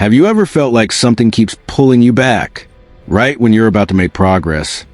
Have you ever felt like something keeps pulling you back, right when you're about to make progress?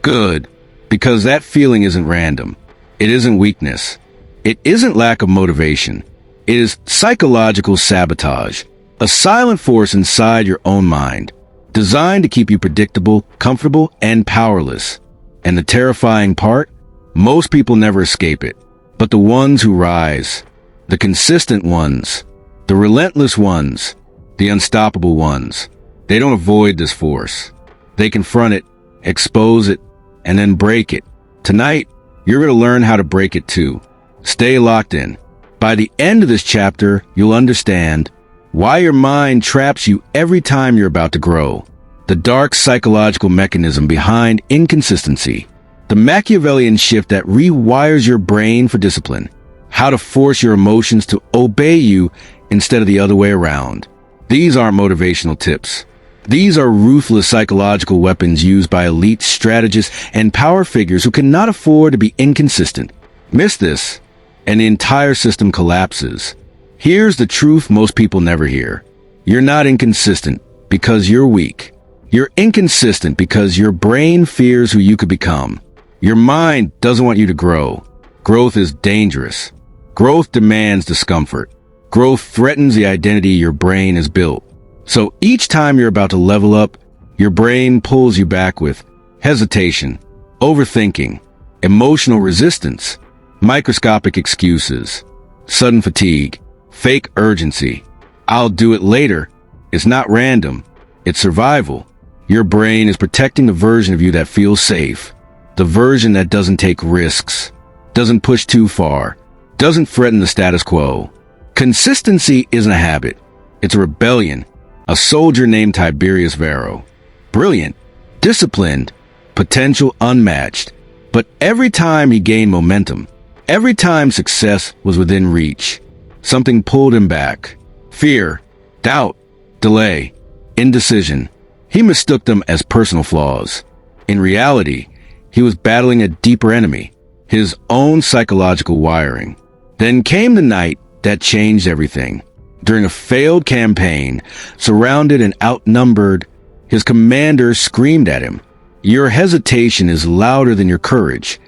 Good, because that feeling isn't random. It isn't weakness. It isn't lack of motivation. It is psychological sabotage, a silent force inside your own mind, designed to keep you predictable, comfortable, and powerless. And the terrifying part? Most people never escape it. But the ones who rise, the consistent ones, the relentless ones, the unstoppable ones, they don't avoid this force. They confront it, expose it, and then break it. Tonight, you're going to learn how to break it too. Stay locked in. By the end of this chapter, you'll understand why your mind traps you every time you're about to grow. The dark psychological mechanism behind inconsistency. The Machiavellian shift that rewires your brain for discipline. How to force your emotions to obey you instead of the other way around. These aren't motivational tips. These are ruthless psychological weapons used by elite strategists and power figures who cannot afford to be inconsistent. Miss this, and the entire system collapses. Here's the truth most people never hear. You're not inconsistent because you're weak. You're inconsistent because your brain fears who you could become. Your mind doesn't want you to grow. Growth is dangerous. Growth demands discomfort. Growth threatens the identity your brain has built. So each time you're about to level up, your brain pulls you back with hesitation, overthinking, emotional resistance, microscopic excuses, sudden fatigue, fake urgency. I'll do it later. It's not random. It's survival. Your brain is protecting the version of you that feels safe. The version that doesn't take risks, doesn't push too far, doesn't threaten the status quo. Consistency isn't a habit. It's a rebellion. A soldier named Tiberius Varro. Brilliant, disciplined, potential unmatched. But every time he gained momentum, every time success was within reach, something pulled him back. Fear, doubt, delay, indecision. He mistook them as personal flaws. In reality, he was battling a deeper enemy, his own psychological wiring. Then came the night that changed everything. During a failed campaign, surrounded and outnumbered, his commander screamed at him, "Your hesitation is louder than your courage."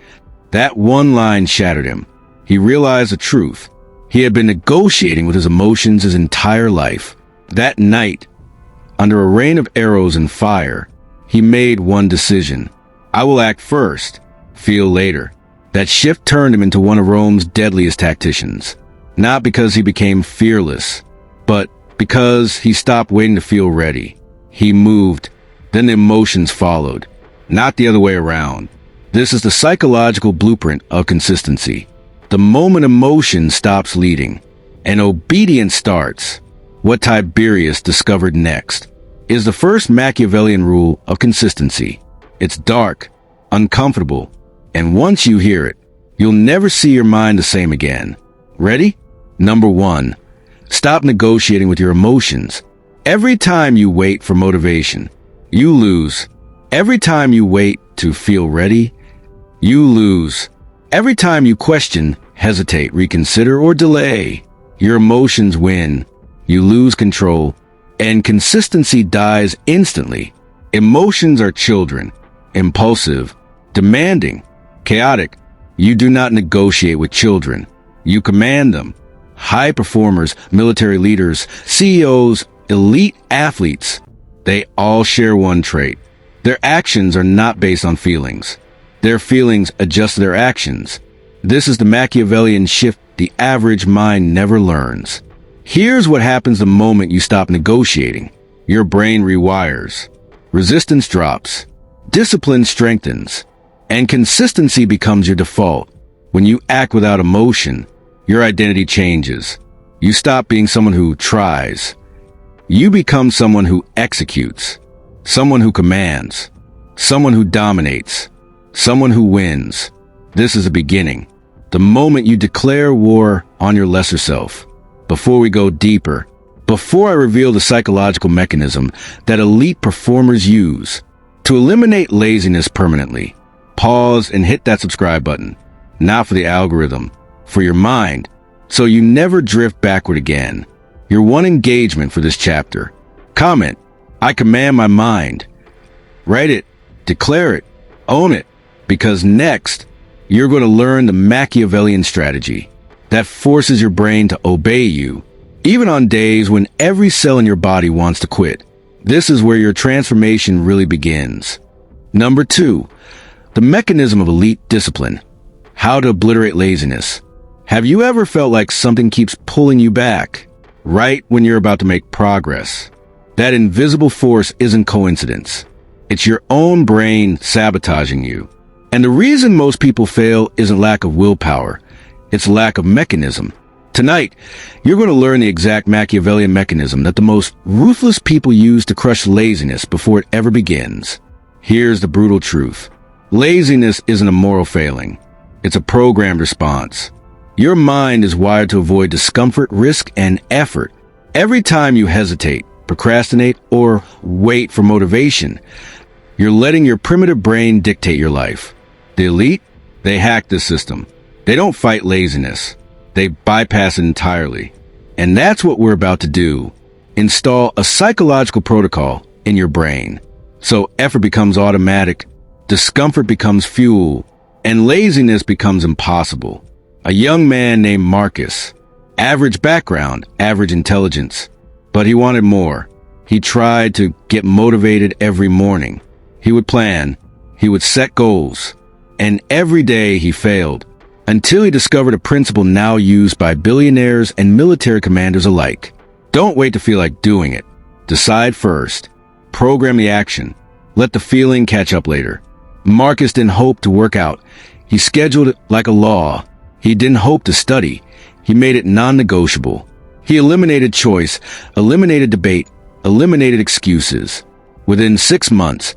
That one line shattered him. He realized the truth. He had been negotiating with his emotions his entire life. That night, under a rain of arrows and fire, he made one decision. I will act first, feel later. That shift turned him into one of Rome's deadliest tacticians. Not because he became fearless, but because he stopped waiting to feel ready. He moved, then the emotions followed, not the other way around. This is the psychological blueprint of consistency. The moment emotion stops leading, and obedience starts. What Tiberius discovered next is the first Machiavellian rule of consistency. It's dark, uncomfortable, and once you hear it, you'll never see your mind the same again. Ready? Number 1. Stop negotiating with your emotions. Every time you wait for motivation, you lose. Every time you wait to feel ready, you lose. Every time you question, hesitate, reconsider, or delay, your emotions win. You lose control, and consistency dies instantly. Emotions are children, impulsive, demanding, chaotic. You do not negotiate with children. You command them. High performers, military leaders, CEOs, elite athletes, they all share one trait. Their actions are not based on feelings. Their feelings adjust to their actions. This is the Machiavellian shift the average mind never learns. Here's what happens the moment you stop negotiating. Your brain rewires. Resistance drops. Discipline strengthens. And consistency becomes your default. When you act without emotion, your identity changes. You stop being someone who tries. You become someone who executes. Someone who commands. Someone who dominates. Someone who wins. This is the beginning. The moment you declare war on your lesser self. Before we go deeper, before I reveal the psychological mechanism that elite performers use to eliminate laziness permanently, pause and hit that subscribe button. Not for the algorithm, for your mind, so you never drift backward again. your one engagement for this chapter. Comment, I command my mind. Write it, declare it, own it, because next, you're going to learn the Machiavellian strategy that forces your brain to obey you, even on days when every cell in your body wants to quit. This is where your transformation really begins. Number 2, the mechanism of elite discipline. How to obliterate laziness. Have you ever felt like something keeps pulling you back, right when you're about to make progress? That invisible force isn't coincidence. It's your own brain sabotaging you. And the reason most people fail isn't lack of willpower. It's lack of mechanism. Tonight, you're going to learn the exact Machiavellian mechanism that the most ruthless people use to crush laziness before it ever begins. Here's the brutal truth. Laziness isn't a moral failing. It's a programmed response. Your mind is wired to avoid discomfort, risk, and effort. Every time you hesitate, procrastinate, or wait for motivation, you're letting your primitive brain dictate your life. The elite, they hack the system. They don't fight laziness. They bypass it entirely. And that's what we're about to do. Install a psychological protocol in your brain. So effort becomes automatic, discomfort becomes fuel, and laziness becomes impossible. A young man named Marcus. Average background, average intelligence. But he wanted more. He tried to get motivated every morning. He would plan. He would set goals. And every day he failed, until he discovered a principle now used by billionaires and military commanders alike. Don't wait to feel like doing it. Decide first. Program the action. Let the feeling catch up later. Marcus didn't hope to work out. He scheduled it like a law. He didn't hope to study. He made it non-negotiable. He eliminated choice, eliminated debate, eliminated excuses. Within 6 months,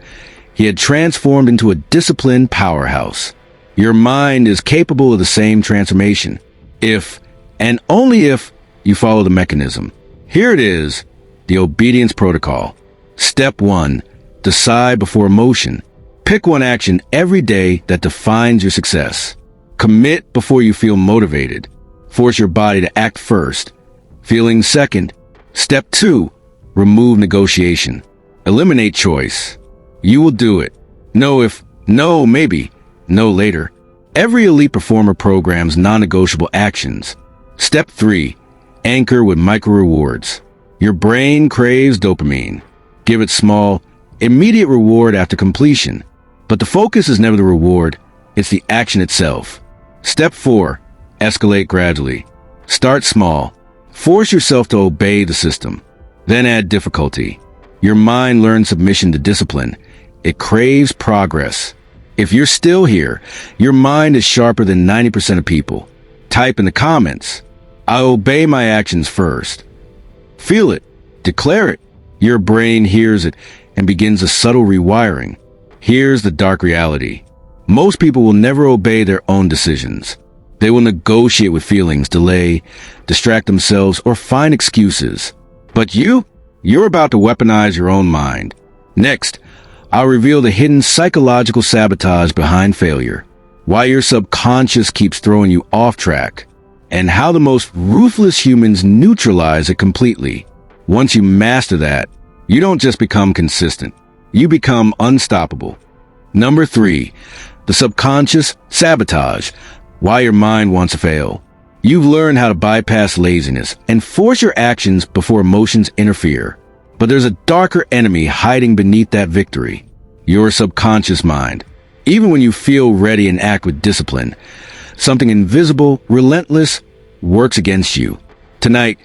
he had transformed into a disciplined powerhouse. Your mind is capable of the same transformation, if, and only if, you follow the mechanism. Here it is, the obedience protocol. Step 1, decide before emotion. Pick one action every day that defines your success. Commit before you feel motivated. Force your body to act first. Feeling second. Step 2, remove negotiation. Eliminate choice. You will do it. No if, no maybe, no later. Every elite performer programs non-negotiable actions. Step 3, anchor with micro rewards. Your brain craves dopamine. Give it small, immediate reward after completion. But the focus is never the reward, it's the action itself. Step 4, escalate gradually. Start small. Force yourself to obey the system. Then add difficulty. Your mind learns submission to discipline. It craves progress. If you're still here, your mind is sharper than 90% of people. Type in the comments, I obey my actions first. Feel it. Declare it. Your brain hears it and begins a subtle rewiring. Here's the dark reality. Most people will never obey their own decisions. They will negotiate with feelings, delay, distract themselves, or find excuses. But you're about to weaponize your own mind. Next, I'll reveal the hidden psychological sabotage behind failure, why your subconscious keeps throwing you off track, and how the most ruthless humans neutralize it completely. Once you master that, you don't just become consistent, you become unstoppable. Number 3, the subconscious sabotage, why your mind wants to fail. You've learned how to bypass laziness and force your actions before emotions interfere. But there's a darker enemy hiding beneath that victory, your subconscious mind. Even when you feel ready and act with discipline, something invisible, relentless, works against you. Tonight,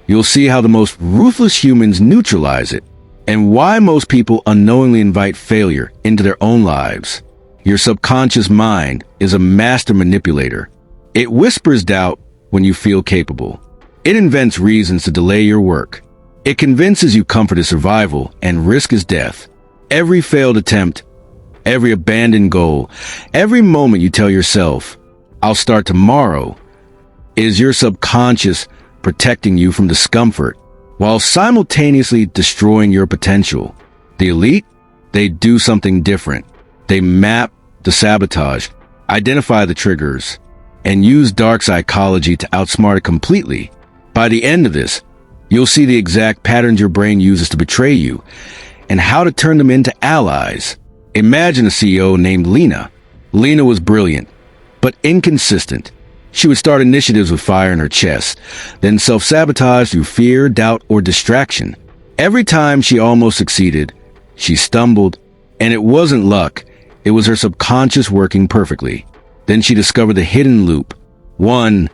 you'll see how the most ruthless humans neutralize it, and why most people unknowingly invite failure into their own lives. Your subconscious mind is a master manipulator. It whispers doubt when you feel capable. It invents reasons to delay your work. It convinces you comfort is survival and risk is death. Every failed attempt, every abandoned goal, every moment you tell yourself, I'll start tomorrow, is your subconscious protecting you from discomfort while simultaneously destroying your potential. The elite, they do something different. They map the sabotage, identify the triggers, and use dark psychology to outsmart it completely. By the end of this, You'll see the exact patterns your brain uses to betray you and how to turn them into allies. Imagine a CEO named Lena. Lena was brilliant, but inconsistent. She would start initiatives with fire in her chest, then self-sabotage through fear, doubt, or distraction. Every time she almost succeeded, she stumbled, and it wasn't luck. It was her subconscious working perfectly. Then she discovered the hidden loop. 1.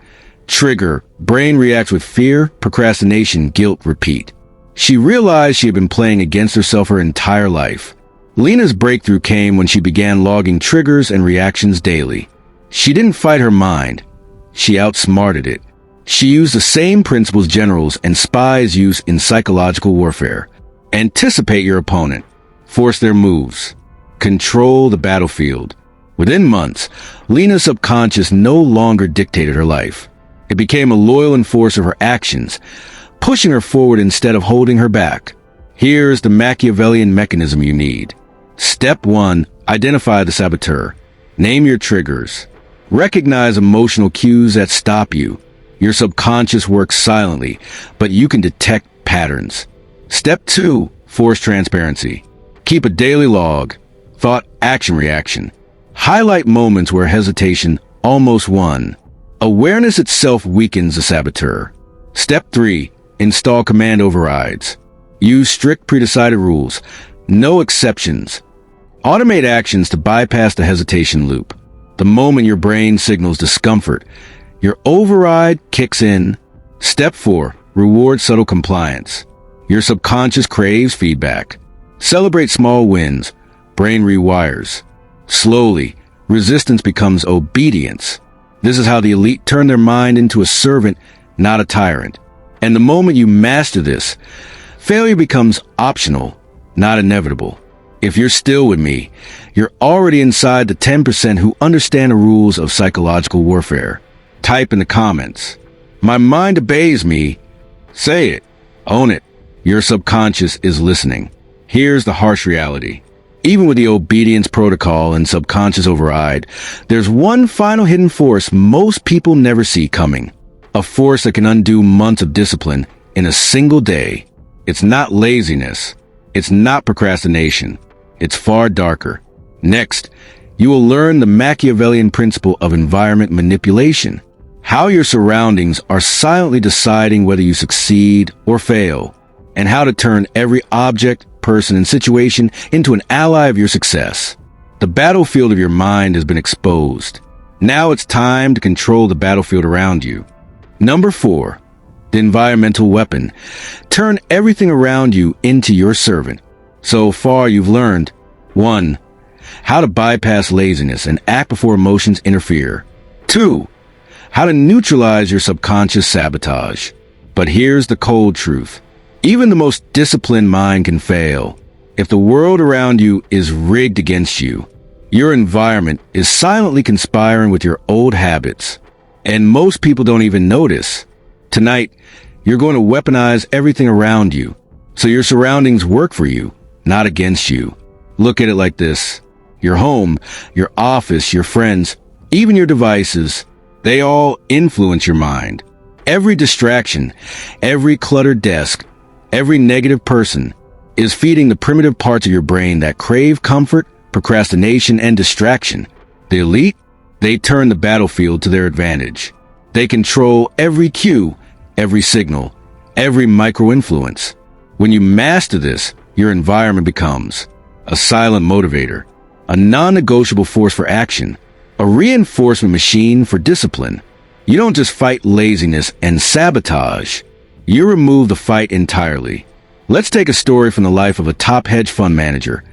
Trigger. Brain reacts with fear, procrastination, guilt, repeat. She realized she had been playing against herself her entire life. Lena's breakthrough came when she began logging triggers and reactions daily. She didn't fight her mind. She outsmarted it. She used the same principles generals and spies use in psychological warfare. Anticipate your opponent. Force their moves. Control the battlefield. Within months, Lena's subconscious no longer dictated her life. It became a loyal enforcer of her actions, pushing her forward instead of holding her back. Here's the Machiavellian mechanism you need. Step 1. Identify the saboteur. Name your triggers. Recognize emotional cues that stop you. Your subconscious works silently, but you can detect patterns. Step 2. Force transparency. Keep a daily log. Thought, action, reaction. Highlight moments where hesitation almost won. Awareness itself weakens the saboteur. Step 3. Install command overrides. Use strict pre-decided rules. No exceptions. Automate actions to bypass the hesitation loop. The moment your brain signals discomfort, your override kicks in. Step 4. Reward subtle compliance. Your subconscious craves feedback. Celebrate small wins. Brain rewires. Slowly, resistance becomes obedience. This is how the elite turn their mind into a servant, not a tyrant. And the moment you master this, failure becomes optional, not inevitable. If you're still with me, you're already inside the 10% who understand the rules of psychological warfare. Type in the comments. My mind obeys me. Say it. Own it. Your subconscious is listening. Here's the harsh reality. Even with the obedience protocol and subconscious override, there's one final hidden force most people never see coming. A force that can undo months of discipline in a single day. It's not laziness. It's not procrastination. It's far darker. Next, you will learn the Machiavellian principle of environment manipulation. How your surroundings are silently deciding whether you succeed or fail, and how to turn every object, person, and situation into an ally of your success. The battlefield of your mind has been exposed. Now it's time to control the battlefield around you. Number 4, the environmental weapon. Turn everything around you into your servant. So far you've learned 1. How to bypass laziness and act before emotions interfere. 2. How to neutralize your subconscious sabotage. But here's the cold truth. Even the most disciplined mind can fail. If the world around you is rigged against you, your environment is silently conspiring with your old habits. And most people don't even notice. Tonight, you're going to weaponize everything around you, so your surroundings work for you, not against you. Look at it like this. Your home, your office, your friends, even your devices, they all influence your mind. Every distraction, every cluttered desk, every negative person is feeding the primitive parts of your brain that crave comfort, procrastination, and distraction. The elite, they turn the battlefield to their advantage. They control every cue, every signal, every micro-influence. When you master this, your environment becomes a silent motivator, a non-negotiable force for action, a reinforcement machine for discipline. You don't just fight laziness and sabotage. You remove the fight entirely. Let's take a story from the life of a top hedge fund manager.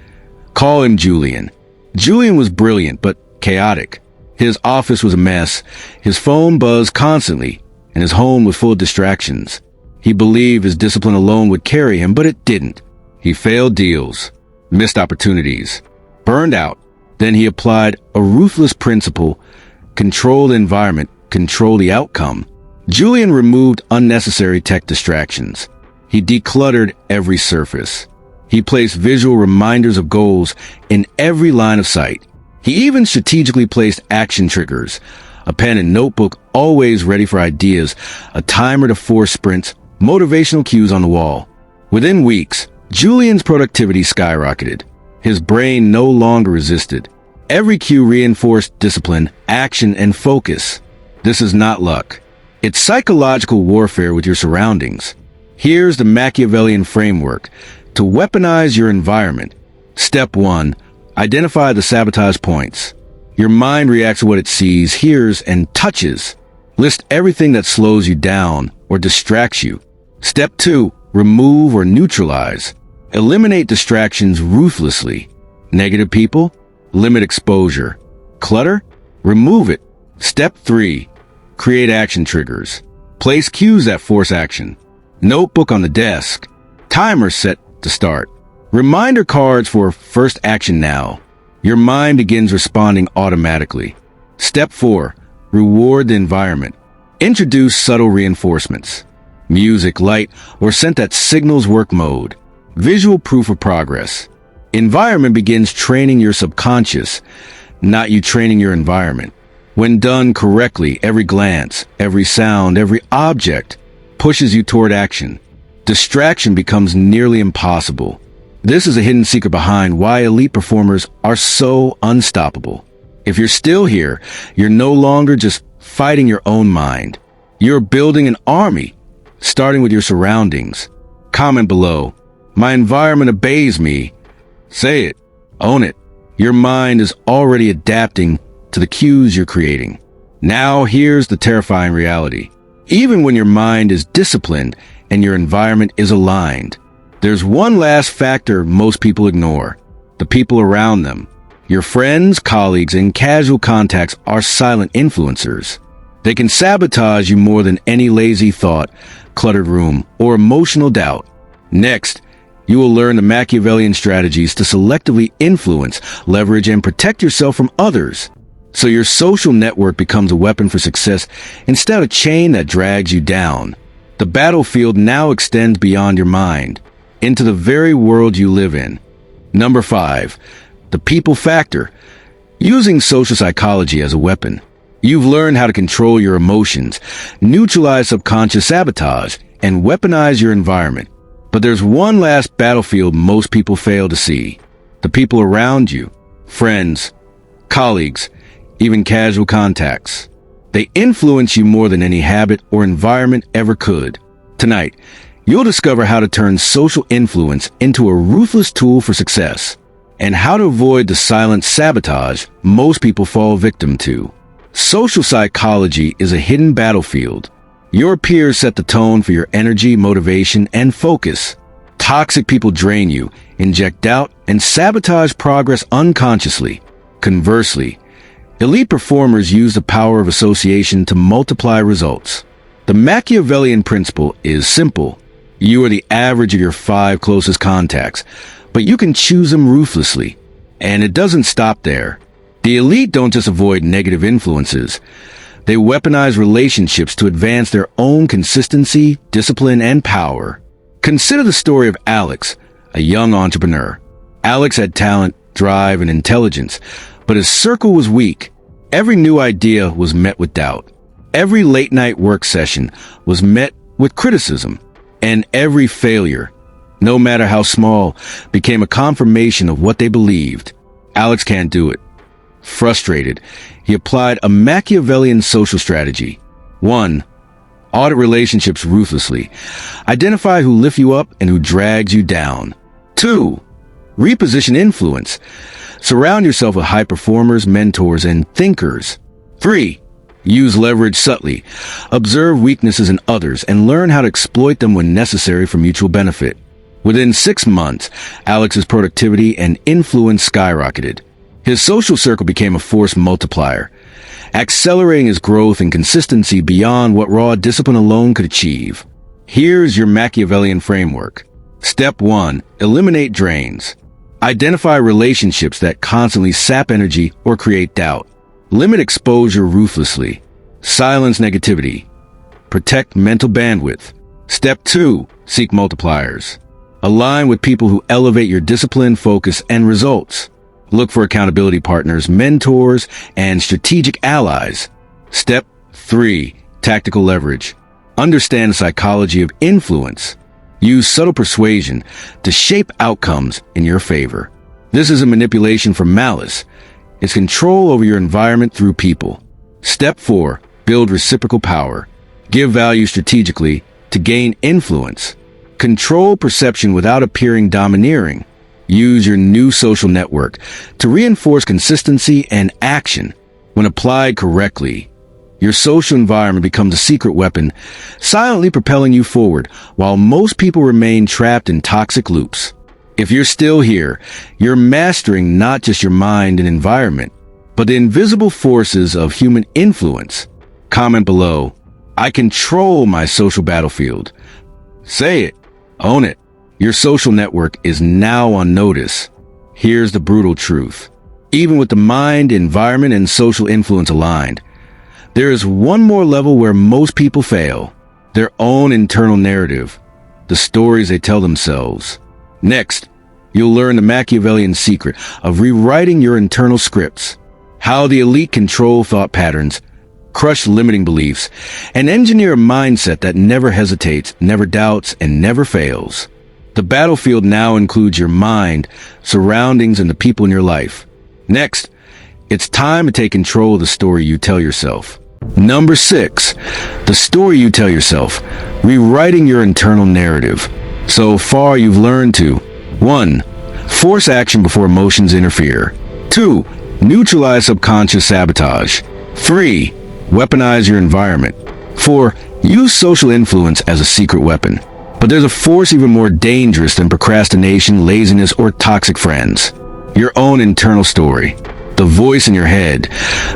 Call him Julian. Julian was brilliant, but chaotic. His office was a mess. His phone buzzed constantly, and his home was full of distractions. He believed his discipline alone would carry him, but it didn't. He failed deals, missed opportunities, burned out. Then he applied a ruthless principle: control the environment, control the outcome. Julian removed unnecessary tech distractions. He decluttered every surface. He placed visual reminders of goals in every line of sight. He even strategically placed action triggers, a pen and notebook always ready for ideas, a timer to force sprints, Motivational cues on the wall. Within weeks, Julian's productivity skyrocketed. His brain no longer resisted. Every cue reinforced discipline, action, and focus. This is not luck. It's psychological warfare with your surroundings. Here's the Machiavellian framework to weaponize your environment. Step 1. Identify the sabotage points. Your mind reacts to what it sees, hears, and touches. List everything that slows you down or distracts you. Step 2. Remove or neutralize. Eliminate distractions ruthlessly. Negative people? Limit exposure. Clutter? Remove it. Step 3. Create action triggers. Place cues that force action. Notebook on the desk. Timer set to start. Reminder cards for first action now. Your mind begins responding automatically. Step 4. Reward the environment. Introduce subtle reinforcements. Music, light, or scent that signals work mode. Visual proof of progress. Environment begins training your subconscious, not you training your environment. When done correctly, every glance, every sound, every object pushes you toward action. Distraction becomes nearly impossible. This is a hidden secret behind why elite performers are so unstoppable. If you're still here, you're no longer just fighting your own mind. You're building an army, starting with your surroundings. Comment below. My environment obeys me. Say it. Own it. Your mind is already adapting to the cues you're creating. Now here's the terrifying reality. Even when your mind is disciplined and your environment is aligned, there's one last factor most people ignore: the people around them. Your friends, colleagues, and casual contacts are silent influencers. They can sabotage you more than any lazy thought, cluttered room, or emotional doubt. Next, you will learn the Machiavellian strategies to selectively influence, leverage, and protect yourself from others, so your social network becomes a weapon for success instead of a chain that drags you down. The battlefield now extends beyond your mind, into the very world you live in. Number 5. The people factor. Using social psychology as a weapon. You've learned how to control your emotions, neutralize subconscious sabotage, and weaponize your environment. But there's one last battlefield most people fail to see. The people around you. Friends, colleagues, even casual contacts. They influence you more than any habit or environment ever could. Tonight, you'll discover how to turn social influence into a ruthless tool for success, and how to avoid the silent sabotage most people fall victim to. Social psychology is a hidden battlefield. Your peers set the tone for your energy, motivation, and focus. Toxic people drain you, inject doubt, and sabotage progress unconsciously. Conversely, elite performers use the power of association to multiply results. The Machiavellian principle is simple. You are the average of your 5 closest contacts, but you can choose them ruthlessly. And it doesn't stop there. The elite don't just avoid negative influences. They weaponize relationships to advance their own consistency, discipline, and power. Consider the story of Alex, a young entrepreneur. Alex had talent, drive, and intelligence, but his circle was weak. Every new idea was met with doubt. Every late-night work session was met with criticism. And every failure, no matter how small, became a confirmation of what they believed. Alex can't do it. Frustrated, he applied a Machiavellian social strategy. 1. Audit relationships ruthlessly. Identify who lifts you up and who drags you down. 2. Reposition influence. Surround yourself with high performers, mentors, and thinkers. 3. Use leverage subtly. Observe weaknesses in others and learn how to exploit them when necessary for mutual benefit. Within 6 months, Alex's productivity and influence skyrocketed. His social circle became a force multiplier, accelerating his growth and consistency beyond what raw discipline alone could achieve. Here's your Machiavellian framework. Step 1. Eliminate drains. Identify relationships that constantly sap energy or create doubt. Limit exposure ruthlessly. Silence negativity. Protect mental bandwidth. Step 2. Seek multipliers. Align with people who elevate your discipline, focus, and results. Look for accountability partners, mentors, and strategic allies. Step 3. Tactical leverage. Understand the psychology of influence. Use subtle persuasion to shape outcomes in your favor. This isn't manipulation from malice. It's control over your environment through people. Step 4. Build reciprocal power. Give value strategically to gain influence. Control perception without appearing domineering. Use your new social network to reinforce consistency and action. When applied correctly, your social environment becomes a secret weapon, silently propelling you forward, while most people remain trapped in toxic loops. If you're still here, you're mastering not just your mind and environment, but the invisible forces of human influence. Comment below, I control my social battlefield. Say it. Own it. Your social network is now on notice. Here's the brutal truth. Even with the mind, environment, and social influence aligned, there is one more level where most people fail. Their own internal narrative. The stories they tell themselves. Next, you'll learn the Machiavellian secret of rewriting your internal scripts. How the elite control thought patterns, crush limiting beliefs, and engineer a mindset that never hesitates, never doubts, and never fails. The battlefield now includes your mind, surroundings, and the people in your life. Next, it's time to take control of the story you tell yourself. Number 6, the story you tell yourself, rewriting your internal narrative. So far, you've learned to 1. Force action before emotions interfere. 2. Neutralize subconscious sabotage. 3. Weaponize your environment. 4. Use social influence as a secret weapon. But there's a force even more dangerous than procrastination, laziness, or toxic friends. Your own internal story. The voice in your head,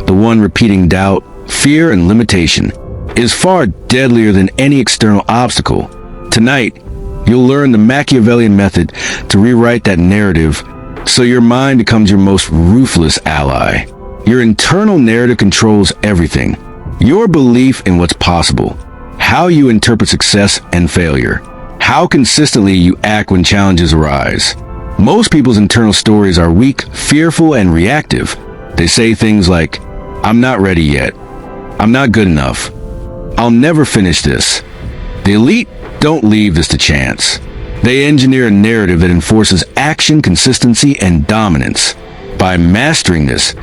the one repeating doubt, fear, and limitation, is far deadlier than any external obstacle. Tonight, you'll learn the Machiavellian method to rewrite that narrative so your mind becomes your most ruthless ally. Your internal narrative controls everything. Your belief in what's possible, how you interpret success and failure, how consistently you act when challenges arise. Most people's internal stories are weak, fearful, and reactive. They say things like, I'm not ready yet. I'm not good enough. I'll never finish this. The elite don't leave this to chance. They engineer a narrative that enforces action, consistency, and dominance. By mastering this,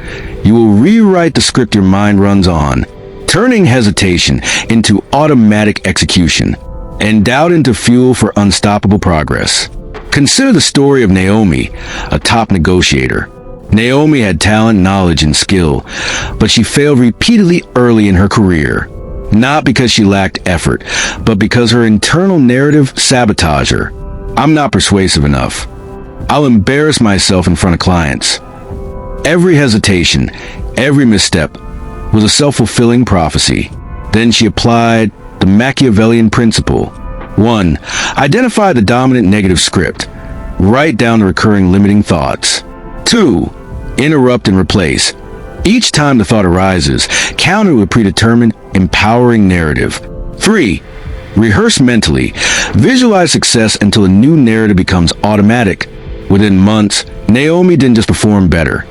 you will rewrite the script your mind runs on, turning hesitation into automatic execution, and doubt into fuel for unstoppable progress. Consider the story of Naomi, a top negotiator. Naomi had talent, knowledge, and skill, but she failed repeatedly early in her career. Not because she lacked effort, but because her internal narrative sabotaged her. I'm not persuasive enough. I'll embarrass myself in front of clients. Every hesitation, every misstep was a self-fulfilling prophecy. Then she applied the Machiavellian principle. 1. Identify the dominant negative script. Write down the recurring limiting thoughts. 2. Interrupt and replace. Each time the thought arises, counter with a predetermined, empowering narrative. 3. Rehearse mentally. Visualize success until a new narrative becomes automatic. Within months, Naomi didn't just perform better.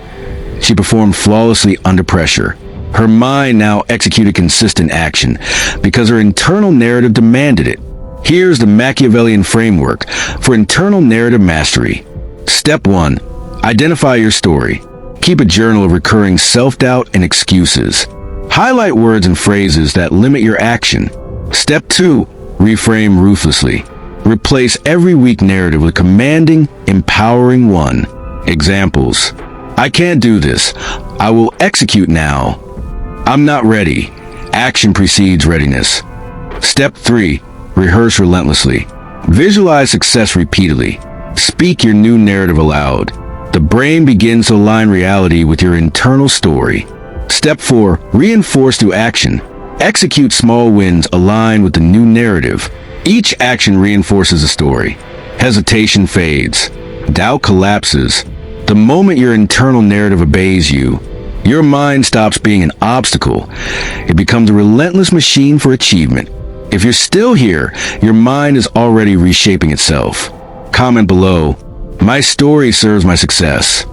She performed flawlessly under pressure. Her mind now executed consistent action because her internal narrative demanded it. Here's the Machiavellian framework for internal narrative mastery. Step 1. Identify your story. Keep a journal of recurring self-doubt and excuses. Highlight words and phrases that limit your action. Step 2. Reframe ruthlessly. Replace every weak narrative with a commanding, empowering one. Examples. I can't do this. I will execute now. I'm not ready. Action precedes readiness. Step 3. Rehearse relentlessly. Visualize success repeatedly. Speak your new narrative aloud. The brain begins to align reality with your internal story. Step 4. Reinforce through action. Execute small wins aligned with the new narrative. Each action reinforces the story. Hesitation fades. Doubt collapses. The moment your internal narrative obeys you, your mind stops being an obstacle. It becomes a relentless machine for achievement. If you're still here, your mind is already reshaping itself. Comment below, my story serves my success.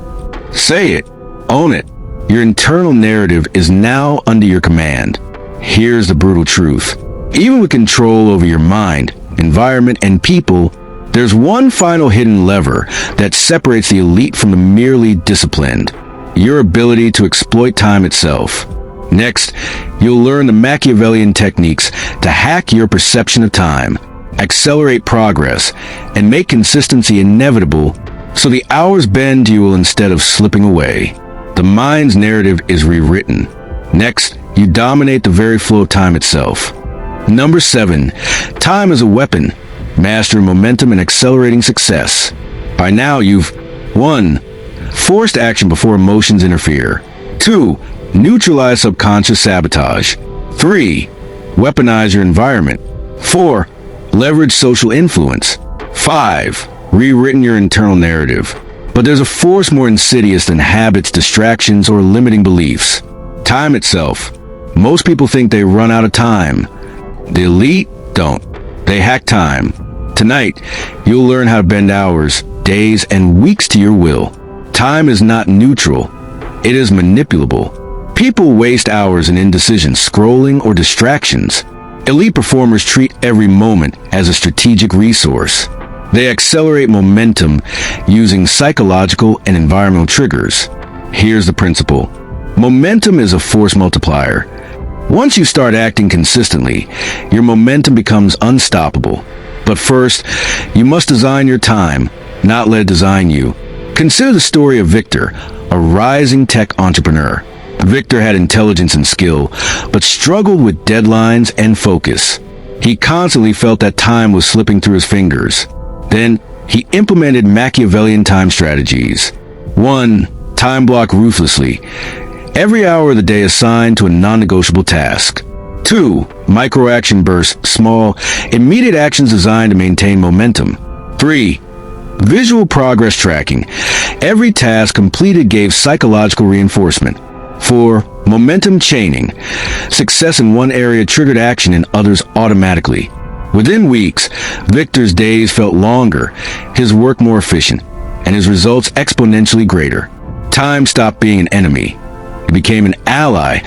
Say it. Own it. Your internal narrative is now under your command. Here's the brutal truth. Even with control over your mind, environment, and people, there's one final hidden lever that separates the elite from the merely disciplined: your ability to exploit time itself. Next, you'll learn the Machiavellian techniques to hack your perception of time, accelerate progress, and make consistency inevitable so the hours bend to you instead of slipping away. The mind's narrative is rewritten. Next, you dominate the very flow of time itself. Number 7. Time as a weapon. Master momentum and accelerating success. By now you've 1. Forced action before emotions interfere. 2. Neutralize subconscious sabotage. 3. Weaponize your environment. 4. Leverage social influence. 5. Rewritten your internal narrative. But there's a force more insidious than habits, distractions, or limiting beliefs. Time itself. Most people think they run out of time. The elite don't. They hack time. Tonight, you'll learn how to bend hours, days, and weeks to your will. Time is not neutral. It is manipulable. People waste hours in indecision, scrolling, or distractions. Elite performers treat every moment as a strategic resource. They accelerate momentum using psychological and environmental triggers. Here's the principle. Momentum is a force multiplier. Once you start acting consistently, your momentum becomes unstoppable. But first, you must design your time, not let it design you. Consider the story of Victor, a rising tech entrepreneur. Victor had intelligence and skill, but struggled with deadlines and focus. He constantly felt that time was slipping through his fingers. Then, he implemented Machiavellian time strategies. 1. Time block ruthlessly. Every hour of the day assigned to a non-negotiable task. 2. Micro-action bursts, small, immediate actions designed to maintain momentum. 3. Visual progress tracking. Every task completed gave psychological reinforcement. 4. Momentum chaining. Success in one area triggered action in others automatically. Within weeks, Victor's days felt longer, his work more efficient, and his results exponentially greater. Time stopped being an enemy. It became an ally,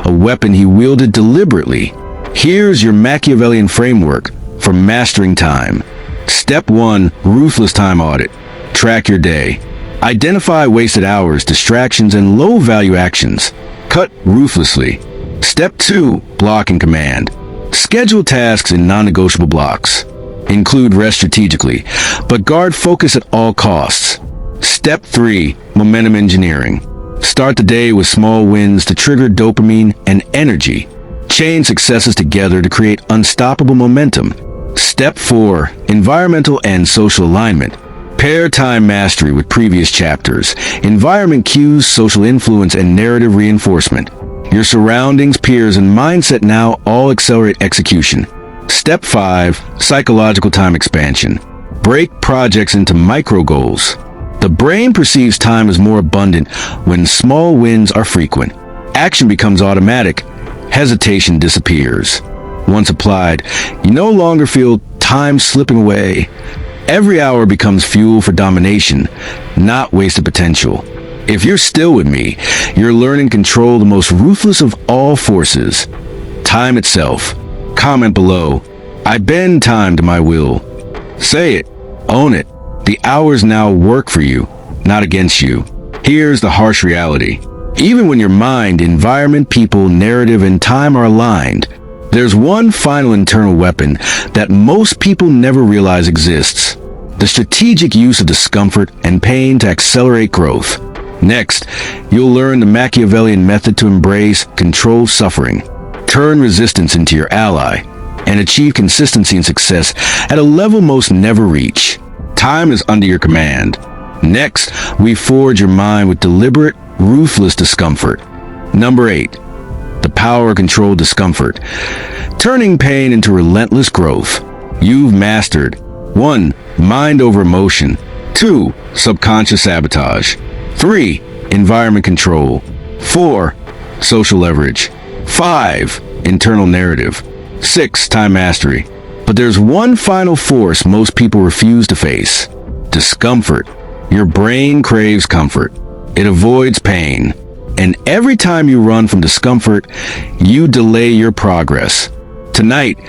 a weapon he wielded deliberately. Here's your Machiavellian framework for mastering time. Step 1. Ruthless time audit. Track your day. Identify wasted hours, distractions, and low-value actions. Cut ruthlessly. Step 2. Block and command. Schedule tasks in non-negotiable blocks. Include rest strategically, but guard focus at all costs. Step 3. Momentum engineering. Start the day with small wins to trigger dopamine and energy. Chain successes together to create unstoppable momentum. Step 4. Environmental and social alignment. Pair time mastery with previous chapters. Environment cues, social influence, and narrative reinforcement. Your surroundings, peers, and mindset now all accelerate execution. Step 5. Psychological time expansion. Break projects into micro goals. The brain perceives time as more abundant when small wins are frequent. Action becomes automatic. Hesitation disappears. Once applied, you no longer feel time slipping away. Every hour becomes fuel for domination, not wasted potential. If you're still with me, you're learning to control the most ruthless of all forces, time itself. Comment below. I bend time to my will. Say it. Own it. The hours now work for you, not against you. Here's the harsh reality. Even when your mind, environment, people, narrative, and time are aligned, there's one final internal weapon that most people never realize exists. The strategic use of discomfort and pain to accelerate growth. Next, you'll learn the Machiavellian method to embrace, control suffering, turn resistance into your ally, and achieve consistency and success at a level most never reach. Time is under your command. Next, we forge your mind with deliberate, ruthless discomfort. Number 8. The power of controlled discomfort. Turning pain into relentless growth. You've mastered 1. Mind over emotion. 2. Subconscious sabotage. 3. Environment control. 4. Social leverage. 5. Internal narrative. 6. Time mastery. But there's one final force most people refuse to face. Discomfort. Your brain craves comfort. It avoids pain. And every time you run from discomfort, you delay your progress. Tonight,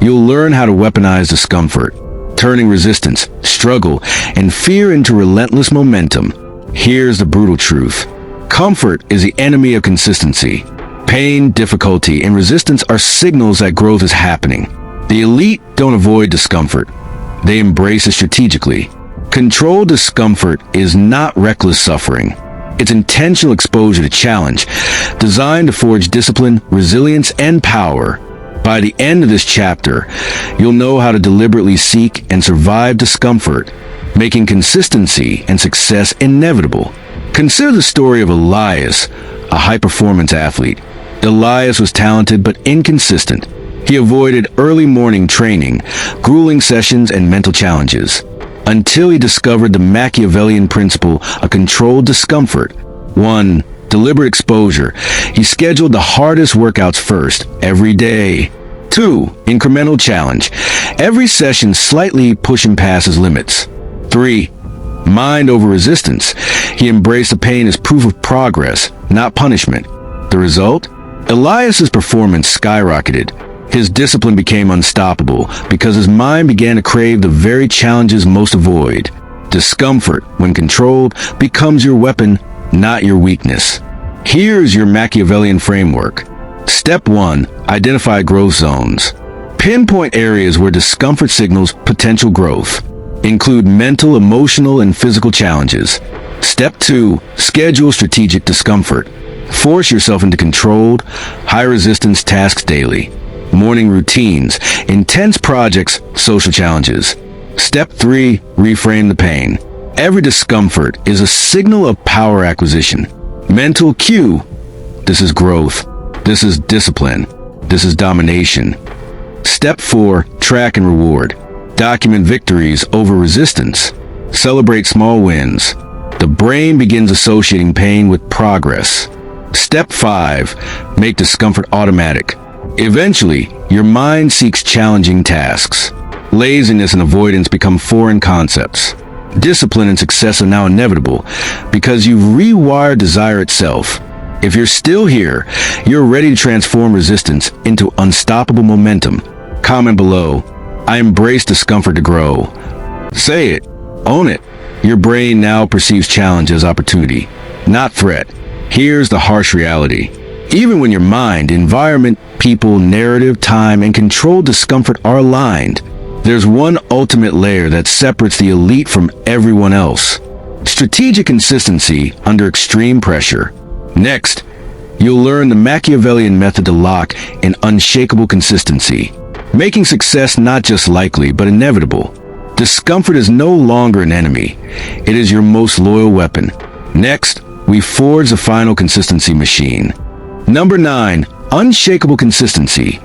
you'll learn how to weaponize discomfort, turning resistance, struggle, and fear into relentless momentum. Here's the brutal truth. Comfort is the enemy of consistency. Pain, difficulty, and resistance are signals that growth is happening. The elite don't avoid discomfort. They embrace it strategically. Controlled discomfort is not reckless suffering. It's intentional exposure to challenge, designed to forge discipline, resilience, and power. By the end of this chapter, you'll know how to deliberately seek and survive discomfort, making consistency and success inevitable. Consider the story of Elias, a high-performance athlete. Elias was talented but inconsistent. He avoided early morning training, grueling sessions, and mental challenges, until he discovered the Machiavellian principle of controlled discomfort. 1. Deliberate exposure. He scheduled the hardest workouts first, every day. 2. Incremental challenge. Every session slightly pushing past his limits. 3. Mind over resistance. He embraced the pain as proof of progress, not punishment. The result? Elias's performance skyrocketed. His discipline became unstoppable because his mind began to crave the very challenges most avoid. Discomfort, when controlled, becomes your weapon, not your weakness. Here's your Machiavellian framework. Step 1. Identify growth zones. Pinpoint areas where discomfort signals potential growth. Include mental, emotional, and physical challenges. Step 2. Schedule strategic discomfort. Force yourself into controlled, high-resistance tasks daily. Morning routines, intense projects, social challenges. Step 3. Reframe the pain. Every discomfort is a signal of power acquisition. Mental cue. This is growth. This is discipline. This is domination. Step 4. Track and reward. Document victories over resistance. Celebrate small wins. The brain begins associating pain with progress. Step 5. Make discomfort automatic. Eventually, your mind seeks challenging tasks. Laziness and avoidance become foreign concepts. Discipline and success are now inevitable because you've rewired desire itself. If you're still here, you're ready to transform resistance into unstoppable momentum. Comment below, I embrace discomfort to grow. Say it. Own it. Your brain now perceives challenge as opportunity, not threat. Here's the harsh reality. Even when your mind, environment, people, narrative, time, and controlled discomfort are aligned, there's one ultimate layer that separates the elite from everyone else. Strategic consistency under extreme pressure. Next, you'll learn the Machiavellian method to lock in unshakable consistency, making success not just likely, but inevitable. Discomfort is no longer an enemy. It is your most loyal weapon. Next, we forge the final consistency machine. Number 9. Unshakable consistency.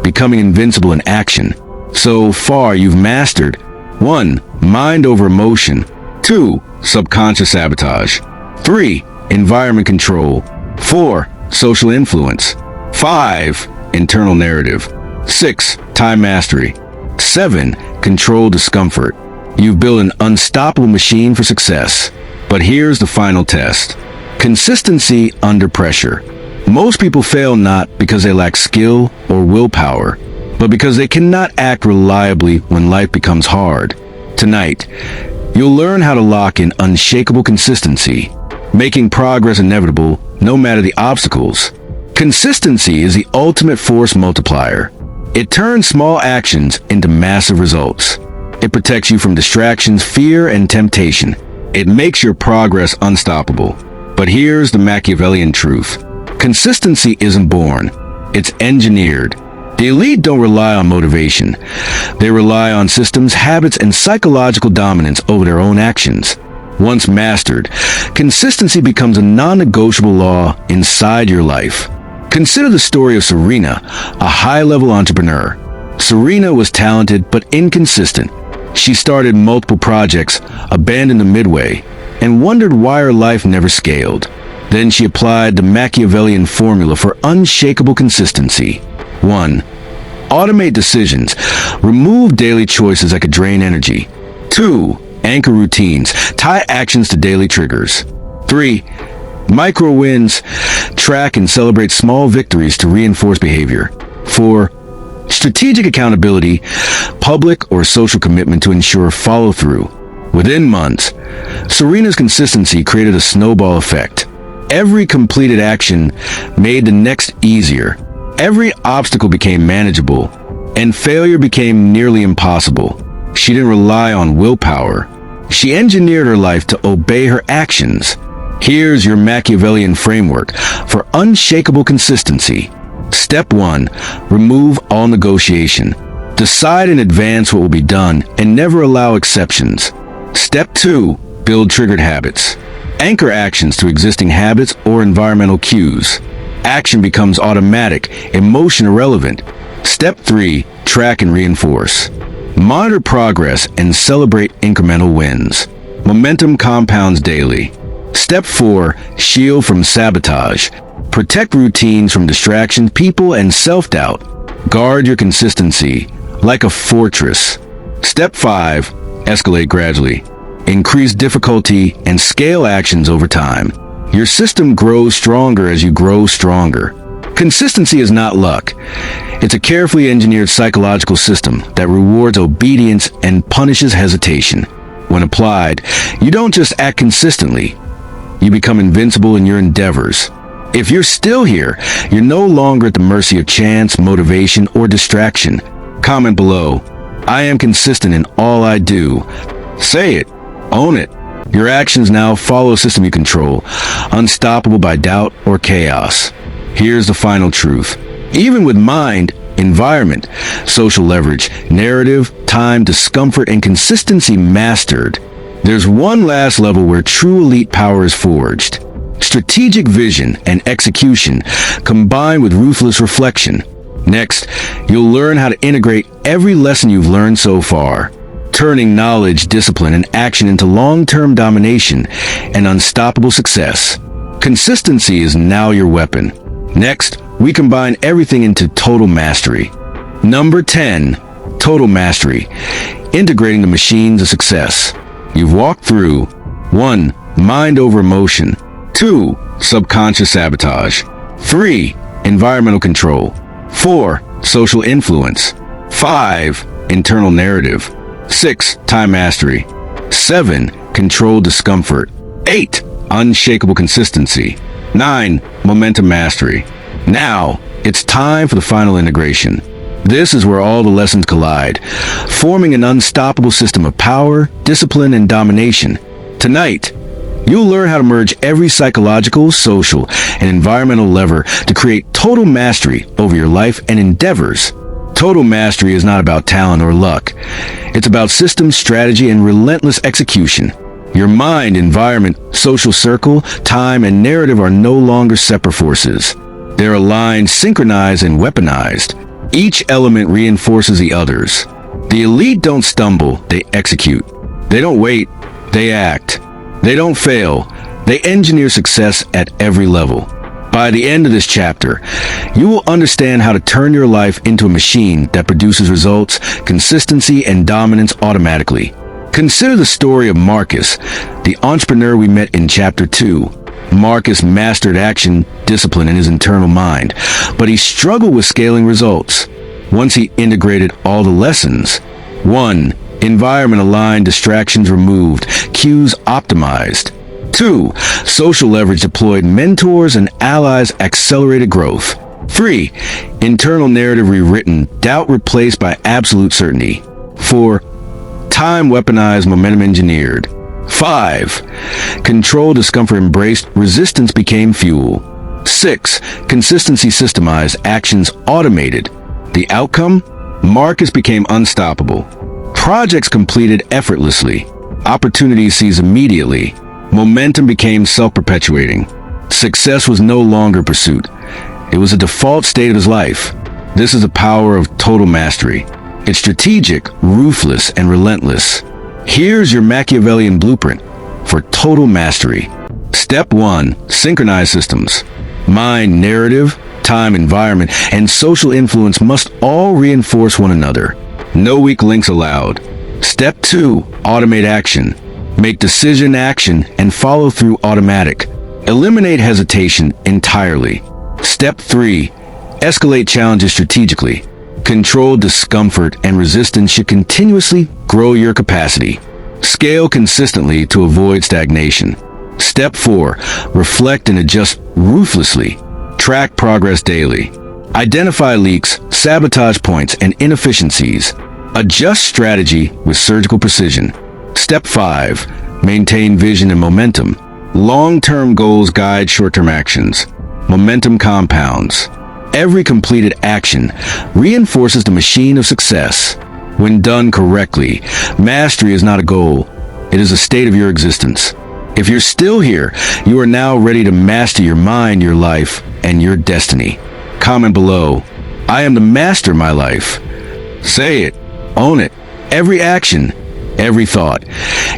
Becoming invincible in action. So far, you've mastered 1. Mind over emotion. 2. Subconscious sabotage. 3. Environment control. 4. Social influence. 5. Internal narrative. 6. Time mastery. 7. Controlled discomfort. You've built an unstoppable machine for success. But here's the final test. Consistency under pressure. Most people fail not because they lack skill or willpower, but because they cannot act reliably when life becomes hard. Tonight, you'll learn how to lock in unshakable consistency, making progress inevitable no matter the obstacles. Consistency is the ultimate force multiplier. It turns small actions into massive results. It protects you from distractions, fear, and temptation. It makes your progress unstoppable. But here's the Machiavellian truth. Consistency isn't born. It's engineered. The elite don't rely on motivation. They rely on systems, habits, and psychological dominance over their own actions. Once mastered, consistency becomes a non-negotiable law inside your life. Consider the story of Serena, a high-level entrepreneur. Serena was talented but inconsistent. She started multiple projects, abandoned them midway, and wondered why her life never scaled. Then she applied the Machiavellian formula for unshakable consistency. 1. Automate decisions. Remove daily choices that could drain energy. 2. Anchor routines. Tie actions to daily triggers. 3. Micro wins. Track and celebrate small victories to reinforce behavior. 4. Strategic accountability, public or social commitment to ensure follow-through. Within months, Serena's consistency created a snowball effect. Every completed action made the next easier. Every obstacle became manageable, and failure became nearly impossible. She didn't rely on willpower. She engineered her life to obey her actions. Here's your Machiavellian framework for unshakable consistency. Step 1. Remove all negotiation. Decide in advance what will be done and never allow exceptions. Step 2. Build triggered habits. Anchor actions to existing habits or environmental cues. Action becomes automatic, emotion irrelevant. Step 3. Track and reinforce. Monitor progress and celebrate incremental wins. Momentum compounds daily. Step 4. Shield from sabotage. Protect routines from distraction, people, and self-doubt. Guard your consistency like a fortress. Step 5. Escalate gradually. Increase difficulty and scale actions over time. Your system grows stronger as you grow stronger. Consistency is not luck. It's a carefully engineered psychological system that rewards obedience and punishes hesitation. When applied, you don't just act consistently. You become invincible in your endeavors. If you're still here, you're no longer at the mercy of chance, motivation, or distraction. Comment below. I am consistent in all I do. Say it. Own it. Your actions now follow a system you control, unstoppable by doubt or chaos. Here's the final truth. Even with mind, environment, social leverage, narrative, time, discomfort, and consistency mastered, there's one last level where true elite power is forged. Strategic vision and execution combined with ruthless reflection. Next, you'll learn how to integrate every lesson you've learned so far, turning knowledge, discipline, and action into long-term domination and unstoppable success. Consistency is now your weapon. Next, we combine everything into total mastery. Number 10, total mastery, integrating the machines of success. You've walked through 1. Mind over emotion. 2. Subconscious sabotage. 3. Environmental control. 4. Social influence. 5. Internal narrative. 6. Time mastery. 7. Controlled discomfort. 8. Unshakable consistency. 9. Momentum mastery. Now, it's time for the final integration. This is where all the lessons collide, forming an unstoppable system of power, discipline, and domination. Tonight, you'll learn how to merge every psychological, social, and environmental lever to create total mastery over your life and endeavors. Total mastery is not about talent or luck. It's about system, strategy, and relentless execution. Your mind, environment, social circle, time, and narrative are no longer separate forces. They're aligned, synchronized, and weaponized. Each element reinforces the others. The elite don't stumble, they execute. They don't wait, they act. They don't fail, they engineer success at every level. By the end of this chapter, you will understand how to turn your life into a machine that produces results, consistency, and dominance automatically. Consider the story of Marcus, the entrepreneur we met in Chapter 2. Marcus mastered action, discipline in his internal mind, but he struggled with scaling results. Once he integrated all the lessons, 1. Environment aligned, distractions removed, cues optimized. 2. Social leverage deployed, mentors and allies accelerated growth. 3. Internal narrative rewritten, doubt replaced by absolute certainty. 4. Time weaponized, momentum engineered. 5. Control discomfort embraced, resistance became fuel. 6. Consistency systemized, actions automated. The outcome? Marcus became unstoppable. Projects completed effortlessly. Opportunities seized immediately. Momentum became self-perpetuating. Success was no longer pursuit. It was a default state of his life. This is the power of total mastery. It's strategic, ruthless, and relentless. Here's your Machiavellian blueprint for total mastery. Step 1. Synchronize systems. Mind, narrative, time, environment, and social influence must all reinforce one another. No weak links allowed. Step 2. Automate action. Make decision action and follow through automatic. Eliminate hesitation entirely. Step 3. Escalate challenges strategically. Controlled discomfort and resistance should continuously grow your capacity. Scale consistently to avoid stagnation. Step 4. Reflect and adjust ruthlessly. Track progress daily. Identify leaks, sabotage points, and inefficiencies. Adjust strategy with surgical precision. Step 5. Maintain vision and momentum. Long-term goals guide short-term actions. Momentum compounds. Every completed action reinforces the machine of success. When done correctly, mastery is not a goal. It is a state of your existence. If you're still here, you are now ready to master your mind, your life, and your destiny. Comment below. I am the master of my life. Say it. Own it. Every action, every thought,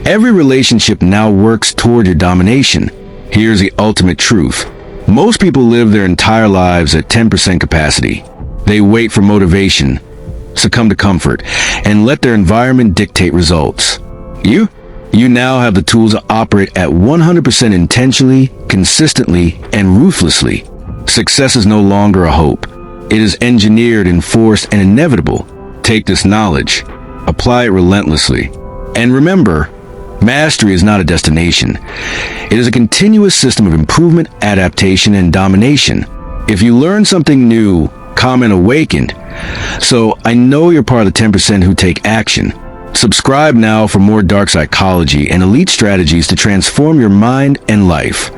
every relationship now works toward your domination. Here's the ultimate truth. Most people live their entire lives at 10% capacity. They wait for motivation, succumb to comfort, and let their environment dictate results. You now have the tools to operate at 100% intentionally, consistently, and ruthlessly. Success is no longer a hope. It is engineered, enforced, and inevitable. Take this knowledge, apply it relentlessly, and remember, mastery is not a destination. It is a continuous system of improvement, adaptation, and domination. If you learn something new, comment awakened. So I know you're part of the 10% who take action. Subscribe now for more dark psychology and elite strategies to transform your mind and life.